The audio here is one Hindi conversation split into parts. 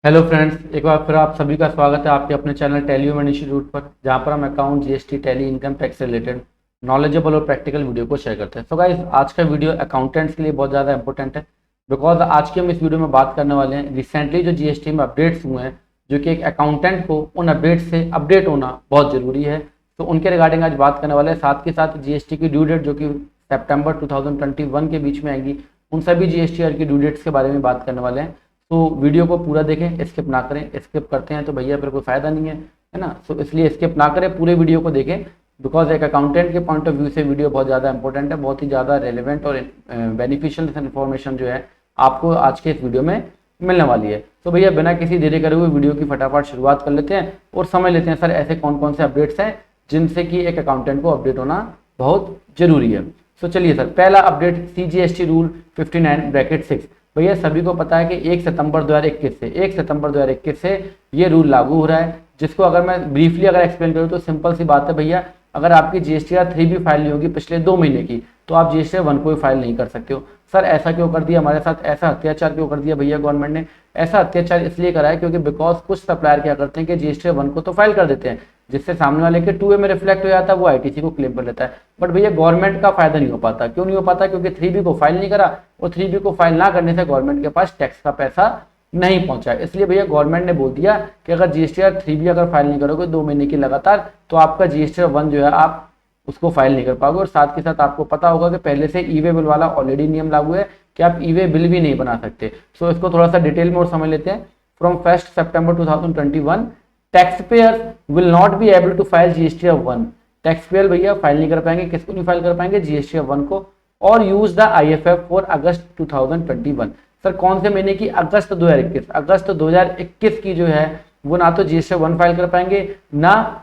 हेलो फ्रेंड्स, एक बार फिर आप सभी का स्वागत है आपके अपने चैनल टैली ह्यूमन इंस्टीट्यूट पर, जहां पर हम account, GST, tally, income tax से रिलेटेड नॉलेजेबल और प्रैक्टिकल वीडियो को शेयर करते हैं। सो गाइस, आज का वीडियो अकाउंटेंट्स के लिए बहुत ज़्यादा इंपॉर्टेंट है, बिकॉज आज के हम इस वीडियो में बात करने वाले हैं रिसेंटली जो जीएसटी में अपडेट्स हुए हैं, जो कि एक अकाउंटेंट को उन अपडेट से अपडेट होना बहुत ज़रूरी है। तो उनके रिगार्डिंग आज बात करने वाले हैं। साथ के साथ जीएसटी की ड्यू डेट जो कि सितंबर 2021 के बीच में आएंगी, उन सभी जीएसटी की ड्यू डेट्स के बारे में बात करने वाले हैं। तो वीडियो को पूरा देखें, स्किप ना करें। स्किप करते हैं तो भैया फिर कोई फायदा नहीं है ना। तो इसलिए स्किप ना करें, पूरे वीडियो को देखें, बिकॉज एक अकाउंटेंट के पॉइंट ऑफ व्यू से वीडियो बहुत ज़्यादा इंपॉर्टेंट है, बहुत ही ज़्यादा रेलिवेंट और बेनिफिशियल इन्फॉर्मेशन जो है आपको आज के इस वीडियो में मिलने वाली है। तो भैया बिना किसी देरी करे हुए वीडियो की फटाफट शुरुआत कर लेते हैं और समझ लेते हैं सर ऐसे कौन कौन से अपडेट्स हैं जिनसे कि एक अकाउंटेंट को अपडेट होना बहुत जरूरी है। तो चलिए सर, पहला अपडेट CGST रूल 59(6)। भैया सभी को पता है कि 1 सितंबर 2021 से ये रूल लागू हो रहा है, जिसको अगर मैं ब्रीफली अगर एक्सप्लेन करूँ तो सिंपल सी बात है भैया, अगर आपकी GSTR 3 भी फाइल नहीं होगी पिछले 2 महीने की, तो आप GSTR 1 को भी फाइल नहीं कर सकते हो। सर ऐसा क्यों कर दिया हमारे साथ, ऐसा अत्याचार क्यों कर दिया भैया गवर्नमेंट ने? ऐसा अत्याचार इसलिए करा है क्योंकि बिकॉज कुछ सप्लायर क्या करते हैं कि GSTR 1 को तो फाइल कर देते हैं, जिससे सामने वाले के 2A में रिफ्लेक्ट हो जाता है, वो ITC को क्लेम कर लेता है। बट भैया गवर्नमेंट का फायदा नहीं हो पाता। क्यों नहीं हो पाता? क्योंकि 3B को फाइल नहीं करा, और 3B को फाइल ना करने से गवर्नमेंट के पास टैक्स का पैसा नहीं पहुंचा। इसलिए भैया गवर्नमेंट ने बोल दिया कि अगर GSTR 3B अगर फाइल नहीं करोगे 2 महीने की लगातार, तो आपका GSTR 1 जो है आप उसको फाइल नहीं कर पाओगे। और साथ के साथ आपको पता होगा कि पहले से ई वे बिल वाला ऑलरेडी नियम लागू है कि आप ई वे बिल भी नहीं बना सकते। सो इसको थोड़ा सा डिटेल में और समझ लेते हैं। From 1 September 2021 taxpayers will not be able to file GSTR 1। Taxpayer भैया फाइल नहीं कर पाएंगे, किसको नहीं फाइल कर पाएंगे? GSTR 1 को। और use the IFF for August 2021। Sir कौन से महीने की? अगस्त 2021। अगस्त 2021 की जो है वो ना तो GSTR 1 फाइल कर पाएंगे, ना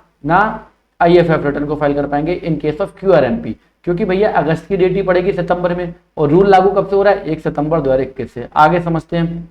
IFF रिटर्न को फाइल कर पाएंगे इन केस ऑफ QRMP, क्योंकि भैया अगस्त की डेट ही पड़ेगी सितंबर में, और रूल लागू कब से हो रहा है? 1 सितंबर 2021 से। आगे समझते हैं।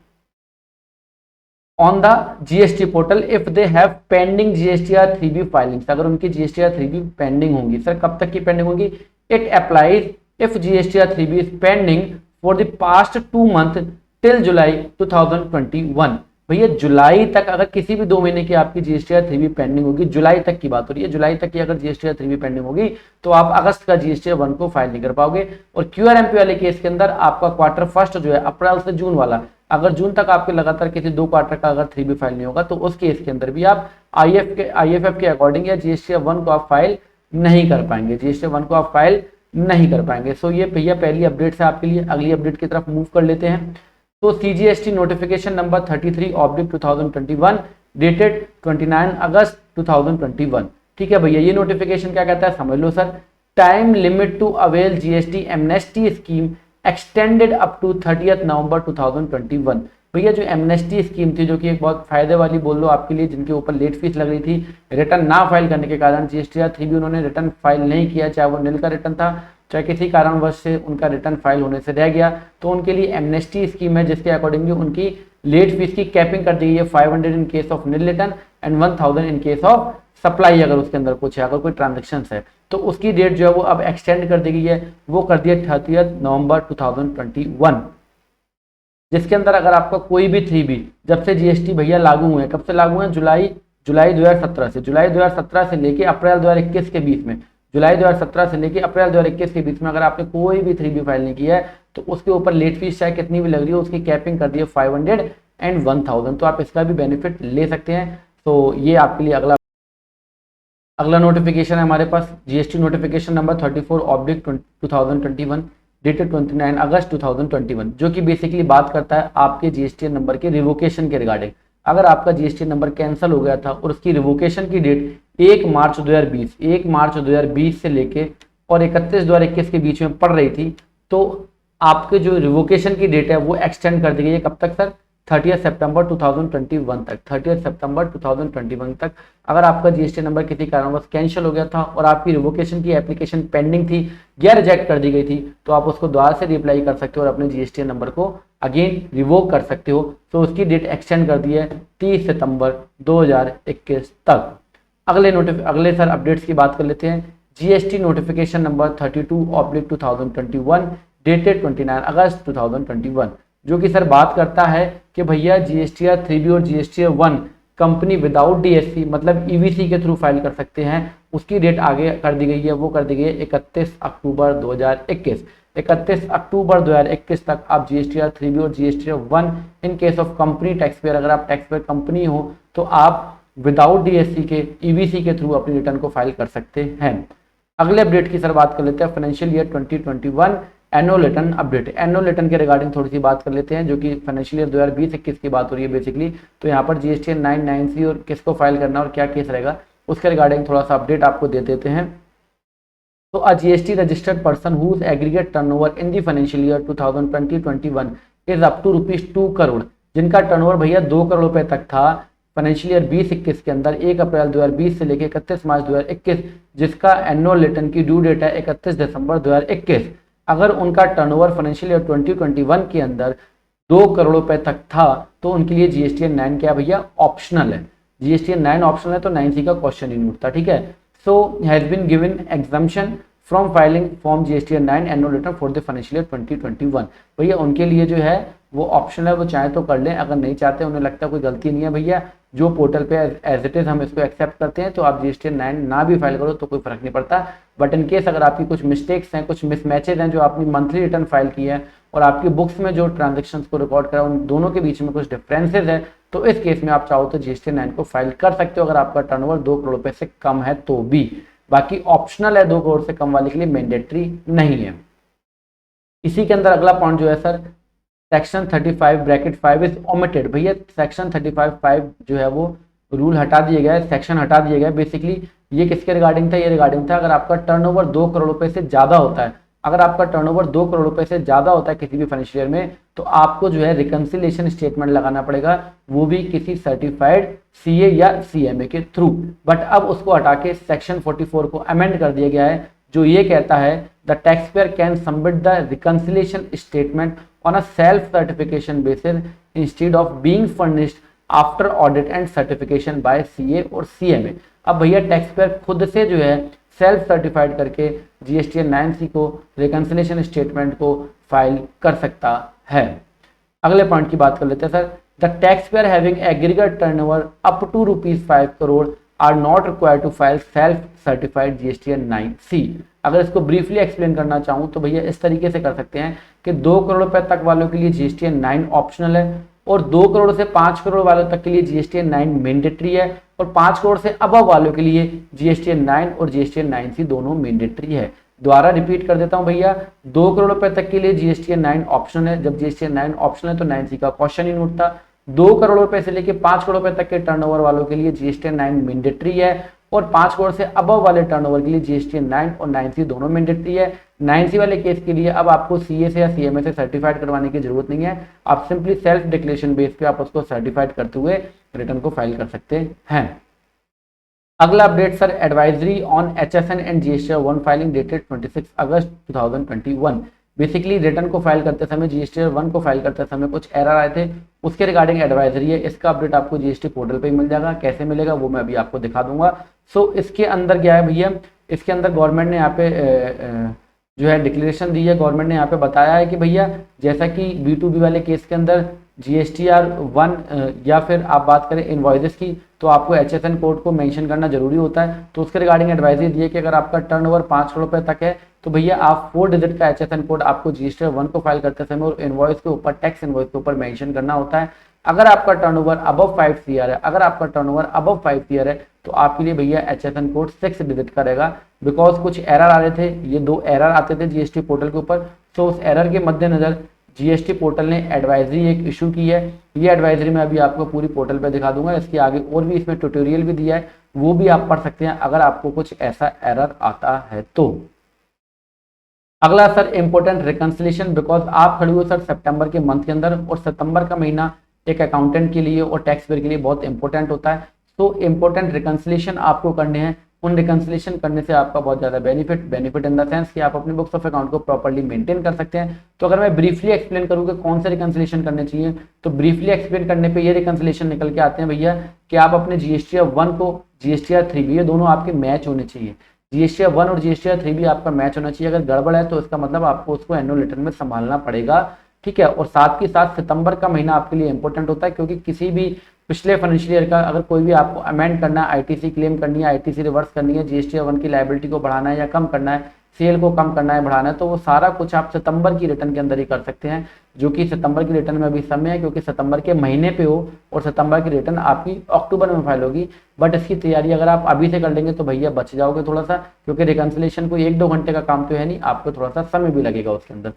On the GST portal if they have pending GSTR 3B filings, अगर उनकी GSTR 3B पेंडिंग होंगी। सर कब तक की पेंडिंग होगी? It applies if GSTR 3B is pending for the past 2 month till July 2021। भैया जुलाई तक अगर किसी भी 2 महीने की आपकी GSTR 3B पेंडिंग होगी, जुलाई तक की बात हो रही है, जुलाई तक की अगर GSTR 3B पेंडिंग होगी तो आप अगस्त का GSTR 1 को फाइल नहीं कर पाओगे। और QRMP वाले केस के अंदर आपका क्वार्टर फर्स्ट जो है अप्रैल से जून वाला, अगर जून तक आपके लगातार किसी 2 क्वार्टर का अगर 3B फाइल नहीं होगा, तो उस केस के अंदर भी आप IFF के अकॉर्डिंग या GSTR 1 को आप फाइल नहीं कर पाएंगे, GSTR 1 को आप फाइल नहीं कर पाएंगे। सो ये भैया पहली अपडेट है आपके लिए। अगली अपडेट की तरफ मूव कर लेते हैं। तो CGST नोटिफिकेशन नंबर 33/2021 डेटेड 29 अगस्त 2021। ठीक है भैया, ये नोटिफिकेशन क्या कहता है समझ लो sir. Time limit to avail GST amnesty scheme extended up to 30 November 2021। भैया जो एमनेस्टी स्कीम थी, जो कि एक बहुत फायदे वाली बोल लो आपके लिए, जिनके ऊपर लेट फीस लग रही थी रिटर्न ना फाइल करने के कारण, GSTR 3B उन्होंने रिटर्न फाइल नहीं किया, चाहे वो नील का रिटर्न था, चाहे किसी कारणवश से उनका रिटर्न फाइल होने से रह गया, तो उनके लिए एमनेस्टी स्कीम है, जिसके अकॉर्डिंगली उनकी लेट फीस की कैपिंग कर दी गई है 500 in case of nil return and 1000 in case of supply. अगर उसके अंदर कुछ है, अगर कोई ट्रांजेक्शन है, तो उसकी डेट जो है वो अब एक्सटेंड कर दी गई है, वो कर दिया 30 नवंबर 2021, जिसके अंदर अगर आपका कोई भी 3B जब से GST भैया लागू हुए, कब से लागू है? जुलाई 2017 से। जुलाई 2017 से लेके अप्रैल 2021 के बीच में, जुलाई 2017 से लेके अप्रैल 2021 के बीच में अगर आपने कोई भी 3B फाइल नहीं किया है, तो उसके ऊपर लेट फीस चाहे कितनी भी लग रही है, उसकी कैपिंग कर दी है 500 एंड 1000। तो आप इसका भी बेनिफिट ले सकते हैं। तो ये आपके लिए अगला नोटिफिकेशन है हमारे पास, GST नोटिफिकेशन नंबर 34/2021 डेटेड 29 अगस्त 2021, जो कि बेसिकली बात करता है आपके GST नंबर के रिवोकेशन के रिगार्डिंग। अगर आपका GST नंबर कैंसिल हो गया था और उसकी रिवोकेशन की डेट 1 मार्च 2020 से लेके और 31/2021 के बीच में पड़ रही थी, तो आपके जो रिवोकेशन की डेट है वो एक्सटेंड कर दी गई है। कब तक सर? 30 सितंबर 2021 तक। 30 सितंबर 2021 तक अगर आपका GST नंबर किसी कारणवश कैंसिल हो गया था और आपकी रिवोकेशन की एप्लीकेशन पेंडिंग थी या रिजेक्ट कर दी गई थी, तो आप उसको दोबारा से रिप्लाई कर सकते हो और अपने GST नंबर को अगेन रिवोक कर सकते हो। तो उसकी डेट एक्सटेंड कर दी है 30 सितंबर 2021 तक। अगले सर अपडेट्स की बात कर लेते हैं। GST नोटिफिकेशन नंबर 32/2021 डेटेड 29 अगस्त 2021, जो कि सर बात करता है कि भैया GSTR 3B और GSTR 1 कंपनी विदाउट DSC मतलब EVC के थ्रू फाइल कर सकते हैं। उसकी डेट आगे कर दी गई है, वो कर दी गई है 31 अक्टूबर 2021। 31 अक्टूबर 2021 तक आप GSTR 3B और GSTR 1 in case of company tax payer, अगर आप टैक्स पेयर कंपनी हो तो आप विदाउट DSC के EVC के थ्रू अपनी रिटर्न को फाइल कर सकते हैं। अगले अपडेट की सर बात कर लेते हैं, financial year 2021 annual return update. Annual return के रिगार्डिंग थोड़ी सी बात कर लेते हैं, जो कि फाइनेंशियल ईयर 2020-21 की बात हो रही है बेसिकली। तो यहाँ पर GSTN 9, 9C और किसको फाइल करना और क्या केस रहेगा उसके रिगार्डिंग थोड़ा सा अपडेट आपको दे देते हैं। तो a GST registered person whose aggregate turnover in the financial year 2020-21 is up to ₹2 crore, जिनका टर्नओवर भैया 2 करोड़ रुपए तक था फाइनेंशियल ईयर 20-21 के अंदर 1 अप्रैल 2020 से लेकर 31 मार्च 2021, जिसका एनुअल रिटर्न की ड्यू डेट है 31 दिसंबर 2021। अगर उनका टर्नओवर फाइनेंशियल ईयर 2021 के अंदर 2 करोड़ रुपए तक था तो उनके लिए GSTN 9 क्या भैया ऑप्शनल है। GSTN 9 ऑप्शनल है तो 9C का क्वेश्चन ही नहीं उठता, ठीक है। So has been given exemption from filing form GSTN 9 annual return for the financial year 2021। भैया उनके लिए जो है वो ऑप्शनल है, वो चाहे तो कर लें, अगर नहीं चाहते उन्हें लगता है कोई गलती नहीं है भैया जो पोर्टल पे एज इट इज हम इसको एक्सेप्ट करते हैं, तो आप GSTN 9 ना भी फाइल करो तो कोई फर्क नहीं पड़ता। बट इन केस अगर आपकी कुछ मिस्टेक्स हैं, कुछ मिसमैचेज हैं, जो आपने मंथली रिटर्न फाइल की है और आपकी बुक्स में जो ट्रांजेक्शन्स को रिकॉर्ड करा उन दोनों के बीच में कुछ डिफरेंसेज है, तो इस केस में आप चाहो तो GSTN 9 को फाइल कर सकते हो अगर आपका टर्नओवर 2 करोड़ रुपए से कम है तो भी। बाकी ऑप्शनल है, 2 करोड़ से कम वाले के लिए मैंडेटरी नहीं है। इसी के अंदर अगला पॉइंट जो है सर सेक्शन 35(5) इज ओमिटेड। भैया सेक्शन 35(5) जो है वो रूल हटा दिया गया है, सेक्शन हटा दिया गया है। बेसिकली ये किसके रिगार्डिंग था, ये रिगार्डिंग था अगर आपका टर्नओवर 2 करोड़ रुपए से ज्यादा होता है, अगर आपका टर्नओवर 2 करोड़ रुपए से ज्यादा होता है किसी भी फाइनेंशियल ईयर में, तो आपको जो है रिकंसिलिएशन स्टेटमेंट लगाना पड़ेगा, वो भी किसी सर्टिफाइड CA या CMA के थ्रू। बट अब उसको हटा के सेक्शन 44 को अमेंड कर दिया गया है, जो ये कहता है the tax payer can submit the reconciliation statement on a self certification basis instead of being furnished after audit and certification by CA और CMA। अब भैया टैक्स पेयर खुद से जो है सेल्फ सर्टिफाइड करके GSTN 9C को रिकंसिलिएशन स्टेटमेंट को फाइल कर सकता है। अगले पॉइंट की बात कर लेते हैं sir, the tax payer having aggregate turnover up to ₹5 crore are not required to file self certified GSTN 9C। अगर इसको ब्रीफली एक्सप्लेन करना चाहूँ तो भैया इस तरीके से कर सकते हैं कि 2 करोड़ रुपए तक वालों के लिए GSTN 9 ऑप्शनल है और 2 करोड़ से 5 करोड़ वालों तक के लिए GSTN 9 मैंडेटरी है और 5 करोड़ से अबव वालों के लिए GSTN 9 और GSTN 9C दोनों मैंडेटरी है। दोबारा रिपीट कर देता हूं भैया, 2 करोड़ रुपए तक के लिए GSTN 9 ऑप्शनल है। जब GSTN 9 ऑप्शनल है तो 9C का क्वेश्चन ही नहीं उठता। 2 करोड़ रुपए से लेकर 5 करोड़ रुपए तक के टर्नओवर वालों के लिए GSTN 9 मैंडेटरी है और 5 करोड़ से अबव वाले टर्नओवर के लिए GSTN 9 और 9C दोनों मैंडेटरी है। 9C वाले केस के लिए अब आपको CA से या CMA से सर्टिफाइड करवाने की जरूरत नहीं है, आप सिंपली सेल्फ डिक्लेरेशन बेस पे आप उसको सर्टिफाइड करते हुए रिटर्न को फाइल कर सकते हैं। अगला update sir, advisory on HSN and GSTR 1 filing dated 26 August 2021। Basically return को फाइल करते समय GSTR 1 को फाइल करते समय कुछ एरर आए थे, उसके रिगार्डिंग एडवाइजरी है। इसका अपडेट आपको GST पोर्टल पे ही मिल जाएगा, कैसे मिलेगा वो मैं अभी आपको दिखा दूंगा। सो इसके अंदर क्या है भैया, इसके अंदर गवर्नमेंट ने यहाँ पे जो है डिक्लेरेशन दी है। गवर्नमेंट ने यहाँ पे बताया है कि भैया जैसा कि B2B वाले केस के अंदर GSTR 1 या फिर आप बात करें इनवॉइसेस की तो आपको HSN कोड को मेंशन करना जरूरी होता है। तो उसके रिगार्डिंग एडवाइजरी दी है कि अगर आपका टर्नओवर 5 करोड़ रुपए तक है तो भैया आप 4 डिजिट का HSN कोड आपको GSTR 1 को फाइल करते समय और इनवॉइस के ऊपर टैक्स इनवॉइस के ऊपर मेंशन करना होता है। अगर आपका टर्नओवर अबव 5 CR है, अगर आपका टर्नओवर अबव 5 CR है तो आपके लिए भैया HSN कोड 6 डिजिट का रहेगा। बिकॉज कुछ एरर आ रहे थे, ये 2 एरर आते थे GST पोर्टल के ऊपर, तो उस एरर के मद्देनजर GST पोर्टल ने एडवाइजरी एक इशू की है। ये एडवाइजरी मैं अभी आपको पूरी पोर्टल पे दिखा दूंगा, इसके आगे और भी इसमें ट्यूटोरियल भी दिया है, वो भी आप पढ़ सकते हैं अगर आपको कुछ ऐसा एरर आता है तो। अगला सर इंपॉर्टेंट रिकंसिलिएशन, बिकॉज आप खड़े हुए सर सितंबर के मंथ के अंदर और सितंबर का महीना एक अकाउंटेंट के लिए और टैक्स पेयर के लिए बहुत इंपॉर्टेंट होता है। तो इंपॉर्टेंट रिकंसिलिएशन आपको करने हैं, उन रिकंसिलिएशन करने से आपका बहुत ज़्यादा बेनिफिट इन द सेंस कि आप अपने बुक्स ऑफ अकाउंट को प्रॉपर्ली मेंटेन कर सकते हैं। तो अगर मैं ब्रीफली एक्सप्लेन करूँ कि कौन से रिकंसिलिएशन करने चाहिए, तो ब्रीफली एक्सप्लेन करने पे ये रिकंसिलिएशन निकल के आते हैं भैया कि आप अपने GSTR 1 को GSTR 3B ये दोनों आपके मैच होने चाहिए। GSTR 1 और GSTR 3B आपका मैच होना चाहिए। अगर गड़बड़ है तो इसका मतलब आपको उसको एनुअल रिटर्न में संभालना पड़ेगा, ठीक है। और साथ के साथ सितंबर का महीना आपके लिए इंपॉर्टेंट होता है, क्योंकि किसी भी पिछले फाइनेंशियल ईयर का अगर कोई भी आपको अमेंड करना है, आईटीसी क्लेम करनी है, आईटीसी रिवर्स करनी है, जीएसटी 1 की लायबिलिटी को बढ़ाना है या कम करना है, सेल को कम करना है बढ़ाना है, तो वो सारा कुछ आप सितंबर की रिटर्न के अंदर ही कर सकते हैं, जो कि सितंबर की रिटर्न में अभी समय है, क्योंकि सितंबर के महीने पे हो और सितंबर की रिटर्न आपकी अक्टूबर में फाइल होगी। बट इसकी तैयारी अगर आप अभी से कर लेंगे तो भैया बच जाओगे थोड़ा सा, क्योंकि रिकंसिलेशन को 1-2 घंटे का काम तो है नहीं, आपको थोड़ा सा समय भी लगेगा उसके अंदर।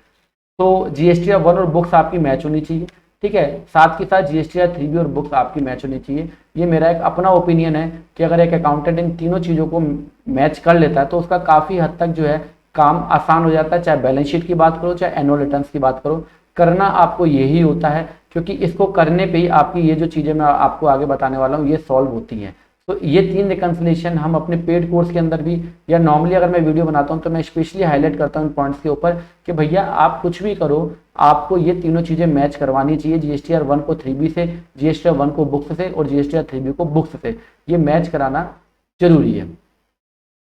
तो जीएसटीआर 1 और बुक्स आपकी मैच होनी चाहिए, ठीक है। साथ के साथ जीएसटीआर 3 और बुक्स आपकी मैच होनी चाहिए। ये मेरा एक अपना ओपिनियन है कि अगर एक अकाउंटेंट इन तीनों चीज़ों को मैच कर लेता है तो उसका काफ़ी हद तक जो है काम आसान हो जाता है, चाहे बैलेंस शीट की बात करो चाहे एनुअल रिटर्न्स की बात करो। करना आपको यही होता है, क्योंकि इसको करने पे ही आपकी ये जो चीज़ें मैं आपको आगे बताने वाला हूँ ये सॉल्व होती हैं। तो ये 3 रिकंसिलेशन हम अपने पेड कोर्स के अंदर भी, या नॉर्मली अगर मैं वीडियो बनाता हूँ तो मैं स्पेशली हाईलाइट करता हूँ इन पॉइंट्स के ऊपर कि भैया आप कुछ भी करो, आपको ये तीनों चीज़ें मैच करवानी चाहिए। जीएसटीआर 1 को 3B से, जीएसटीआर 1 को बुक्स से और जीएसटीआर 3B को बुक्स से, ये मैच कराना जरूरी है।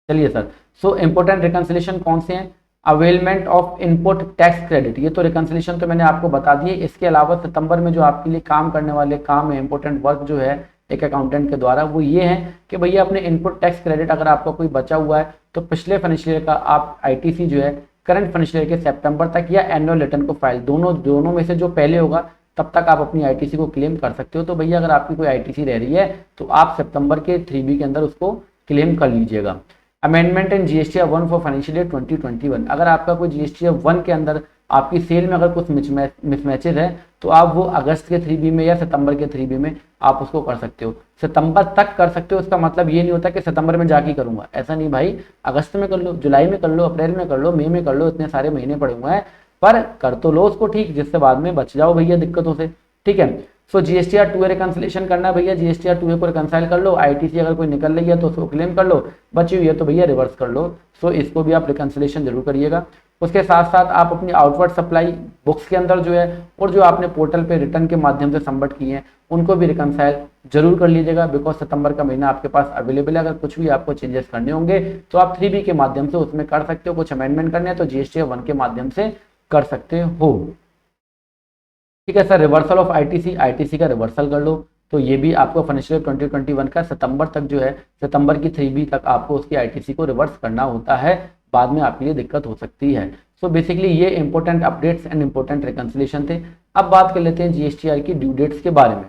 चलिए सर, सो इम्पोर्टेंट रिकंसिलेशन कौन से हैं? Availment of input tax credit, ये तो रिकंसिलेशन तो मैंने आपको बता दिए। इसके अलावा सितंबर में जो आपके लिए काम करने वाले काम है, इंपॉर्टेंट वर्क जो है एक अकाउंटेंट के द्वारा, वो ये है कि भैया अपने इनपुट टैक्स क्रेडिट अगर आपका कोई बचा हुआ है तो पिछले फाइनेंशियल ईयर का आप आईटीसी जो है करंट फाइनेंशियल ईयर के सितंबर तक या एनुअल रिटर्न को फाइल, दोनों में से जो पहले होगा तब तक आप अपनी आईटीसी को क्लेम कर सकते हो। तो भैया अगर आपकी कोई आईटीसी रह रही है तो आप सितंबर के 3B के अंदर उसको क्लेम कर लीजिएगा। Amendment in GSTR 1 for financial year 2021, अगर आपका कोई जीएसटीआर 1 के अंदर आपकी सेल में अगर कुछ मिसमैचेज है तो आप वो अगस्त के 3B में या सितंबर के 3B में आप उसको कर सकते हो। सितंबर तक कर सकते हो, इसका मतलब ये नहीं होता कि सितंबर में जाके करूंगा, ऐसा नहीं भाई। अगस्त में कर लो, जुलाई में कर लो, अप्रैल में कर लो, मई में कर लो, इतने सारे महीने पड़े हुए हैं, पर कर तो लो उसको ठीक, जिससे बाद में बच जाओ भैया दिक्कतों से, ठीक है। सो जीएसटीआर 2A रिकंसिलेशन करना है भैया, जीएसटीआर 2A को रिकंसाइल कर लो। आईटीसी अगर कोई निकल रही है तो उसको क्लेम कर लो, बची हुई है तो भैया रिवर्स कर लो। सो इसको भी आप रिकंसिलेशन जरूर करिएगा। उसके साथ साथ आप अपनी आउटवर्ड सप्लाई बुक्स के अंदर जो है और जो आपने पोर्टल पे रिटर्न के माध्यम से सबमिट किए हैं उनको भी रिकंसाइल जरूर कर लीजिएगा, बिकॉज सितंबर का महीना आपके पास अवेलेबल है। अगर कुछ भी आपको चेंजेस करने होंगे तो आप 3B के माध्यम से उसमें कर सकते हो, कुछ अमेंडमेंट करने हैं तो जीएसटीआर 1 के माध्यम से कर सकते हो, ठीक है sir. Reversal of ITC, ITC का रिवर्सल कर लो, तो ये भी आपको फाइनेंशियल 2021 का सितंबर तक जो है, सितंबर की 3B तक आपको उसकी आईटीसी को रिवर्स करना होता है, बाद में आपके लिए दिक्कत हो सकती है। सो बेसिकली ये important updates and important reconciliation थे। अब बात कर लेते हैं जीएसटीआर की ड्यू डेट्स के बारे में।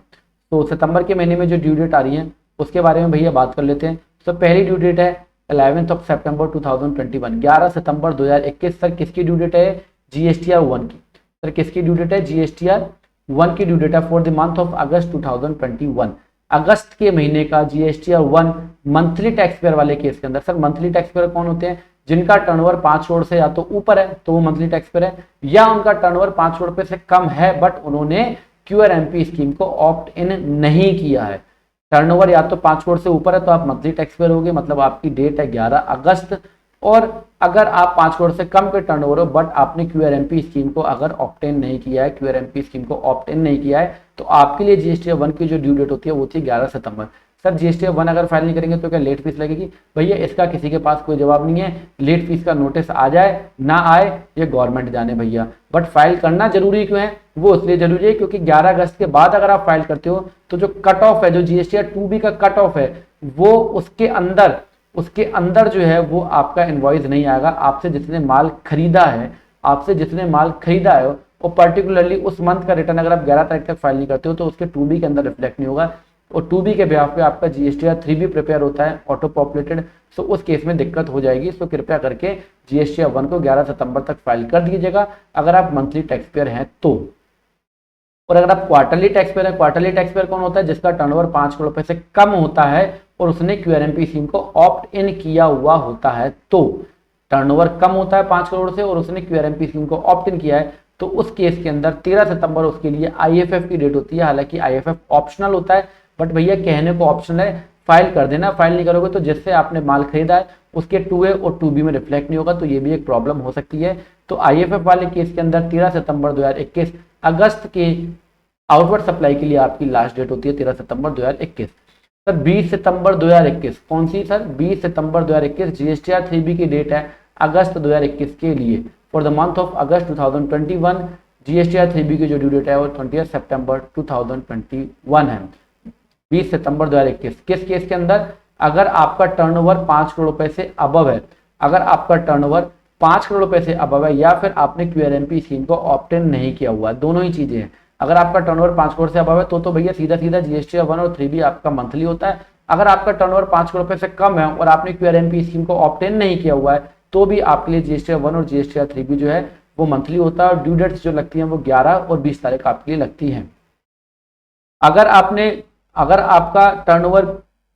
तो सितंबर के महीने में जो ड्यू डेट आ रही है उसके बारे में भैया बात कर लेते हैं। तो पहली ड्यू डेट है 11 सितंबर 2021, 11 सितंबर 2021। सर किसकी ड्यू डेट है? जीएसटीआर 1 की। सर किसकी ड्यू डेट है? जीएसटीआर 1 की ड्यू डेट है फॉर द मंथ ऑफ अगस्त 2021। अगस्त के महीने का जीएसटीआर 1 मंथली टैक्स पेयर वाले केस के अंदर। सर मंथली टैक्स पेयर कौन होते हैं? जिनका टर्नओवर 5 करोड़ से या तो ऊपर है तो वो मंथली टैक्स पेयर है, या उनका टर्नओवर 5 करोड़ रुपए से कम है बट उन्होंने क्यूआरएमपी स्कीम को ऑप्ट इन नहीं किया है। टर्नओवर या तो 5 करोड़ से ऊपर है तो आप मंथली टैक्स पेयर होगे, मतलब आपकी डेट है 11 अगस्त। और अगर आप 5 करोड़ से कम के टर्नओवर हो बट आपने क्यूआरएमपी स्कीम को अगर ऑप्ट इन नहीं किया है, क्यूआरएमपी स्कीम को ऑप्ट इन नहीं किया है, तो आपके लिए जीएसटीआर 1 की जो ड्यू डेट होती है वो थी 11 सितंबर। सर जीएसटीआर 1 अगर फाइल नहीं करेंगे तो क्या लेट फीस लगेगी? भैया इसका किसी के पास कोई जवाब नहीं है। लेट फीस का नोटिस आ जाए ना आए ये गवर्नमेंट जाने भैया, बट फाइल करना जरूरी क्यों है? वो इसलिए जरूरी है क्योंकि 11 अगस्त के बाद अगर आप फाइल करते हो तो जो कट ऑफ है, जो जीएसटीआर 2B का कट ऑफ है, वो उसके अंदर जो है वो आपका इनवॉइस नहीं आएगा। आपसे जिसने माल खरीदा है, और पर्टिकुलरली उस मंथ का रिटर्न अगर आप 11 तारीख तक फाइल नहीं करते हो तो उसके 2B के अंदर रिफ्लेक्ट नहीं होगा, और 2B के बिहाफ पे आपका जीएसटीआर 3B प्रिपेयर होता है ऑटो पॉपुलेटेड। सो उस केस में दिक्कत हो जाएगी। सो कृपया करके जीएसटीआर 1 को 11 सितंबर तक फाइल कर दीजिएगा अगर आप मंथली टैक्स पेयर हैं तो। और अगर आप क्वार्टरली टैक्स पेयर है, क्वार्टरली टैक्स पेयर कौन होता है? जिसका टर्नओवर 5 करोड़ रुपए से कम होता है और उसने क्यूआरएमपी स्कीम को ऑप्ट इन किया हुआ होता है। तो टर्नओवर कम होता है 5 करोड़ से और उसने क्यूआरएमपी स्कीम को ऑप्ट इन किया है तो उस केस के अंदर 13 सितंबर उसके लिए आईएफएफ की डेट होती है। हालांकि आईएफएफ ऑप्शनल होता है, बट भैया कहने को ऑप्शनल है, फाइल कर देना। फाइल नहीं करोगे तो जिससे आपने माल खरीदा है उसके 2A और 2B में रिफ्लेक्ट नहीं होगा, तो ये भी एक प्रॉब्लम हो सकती है। तो आईएफएफ वाले केस के अंदर 13 सितंबर 2021 अगस्त के आउटवर्ड सप्लाई के लिए आपकी लास्ट डेट होती है 13 सितंबर 2021। सर 20 सितंबर 2021 कौन सी? सर 20 सितंबर 2021 जीएसटीआर 3B की डेट है अगस्त 2021 के लिए। For the month of August 2021 GSTR 3B की जो ड्यू डेट है वो 20 सितंबर 2021 है, 20 सितंबर 2021। किस केस के अंदर? अगर आपका टर्नओवर 5 करोड़ रुपए से अबव है, अगर आपका टर्नओवर 5 करोड़ रुपए से अबव है, या फिर आपने QRMP स्कीम को ऑप्टेन नहीं किया हुआ, दोनों ही चीजें हैं। अगर आपका टर्नओवर 5 करोड़ से अबव है तो भैया सीधा सीधा GSTR 1 और 3B आपका मंथली होता है। अगर आपका टर्नओवर 5 करोड़ रुपए से कम है और आपने QRMP स्कीम को ऑप्टेन नहीं किया हुआ है तो भी आपके लिए GSTR 1 और GSTR 3B जो है वो मंथली होता है, और ड्यू डेट्स जो लगती हैं वो 11 और 20 तारीख आपके लिए लगती हैं। अगर आपका टर्नओवर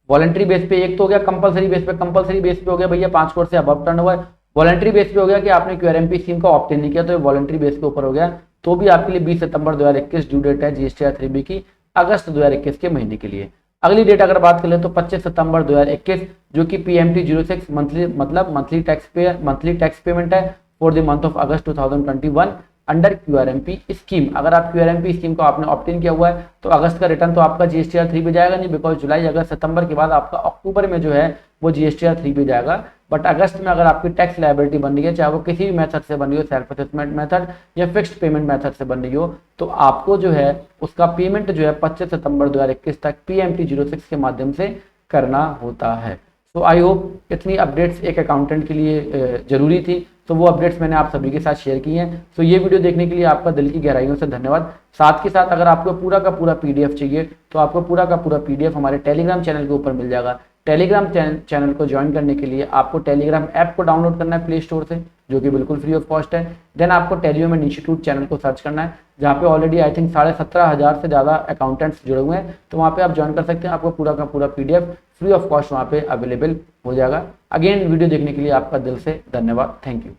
वॉलंटरी बेस पे, एक तो हो गया कंपलसरी बेस पे, कंपलसरी बेस पे हो गया भैया 5 करोड़ से अबव टर्नओवर, वॉलंटरी बेस पे हो गया कि आपने QRMP स्कीम का ऑप्टेन नहीं किया तो ये वॉलंटरी बेस के ऊपर हो गया, तो भी आपके लिए 20 सितंबर 2021 ड्यू डेट है GSTR 3B की अगस्त 2021 के महीने के लिए। अगली डेट अगर बात करें तो 25 सितंबर 2021 जो कि PMT 06 मंथली मतलब मंथली टैक्स पेमेंट है for the month of August 2021 under QRMP scheme. अगर आप QRMP स्कीम को आपने ऑप्टेन किया हुआ है तो अगस्त का रिटर्न तो आपका GSTR 3 पे जाएगा नहीं, बिकॉज जुलाई अगस्त सितंबर के बाद आपका अक्टूबर में जो है वो GSTR 3 पे जाएगा। बट अगस्त में अगर आपकी टैक्स लायबिलिटी बन रही है, चाहे वो किसी भी मेथड से बन रही हो, सेल्फ असेसमेंट मेथड या फिक्स्ड पेमेंट मेथड से बन रही हो, तो आपको जो है उसका पेमेंट जो है 25 सितंबर 2021 तक PMT 06 के माध्यम से करना होता है। सो आई होप इतनी अपडेट्स एक अकाउंटेंट के लिए जरूरी थी, तो वो अपडेट्स मैंने आप सभी के साथ शेयर की हैं। तो ये वीडियो देखने के लिए आपका दिल की गहराइयों से धन्यवाद। साथ के साथ अगर आपको पूरा का पूरा PDF चाहिए तो आपको पूरा का पूरा PDF हमारे टेलीग्राम चैनल के ऊपर मिल जाएगा। टेलीग्राम चैनल को ज्वाइन करने के लिए आपको टेलीग्राम ऐप को डाउनलोड करना है प्ले स्टोर से, जो कि बिल्कुल फ्री ऑफ कॉस्ट है। देन आपको टेलीह्यूमन इंस्टीट्यूट चैनल को सर्च करना है, जहाँ पे ऑलरेडी आई थिंक 17,500 से ज़्यादा अकाउंटेंट्स जुड़े हुए हैं, तो वहाँ पे आप ज्वाइन कर सकते हैं। आपको पूरा का पूरा PDF फ्री ऑफ कॉस्ट वहाँ पे अवेलेबल हो जाएगा। अगेन वीडियो देखने के लिए आपका दिल से धन्यवाद। Thank you.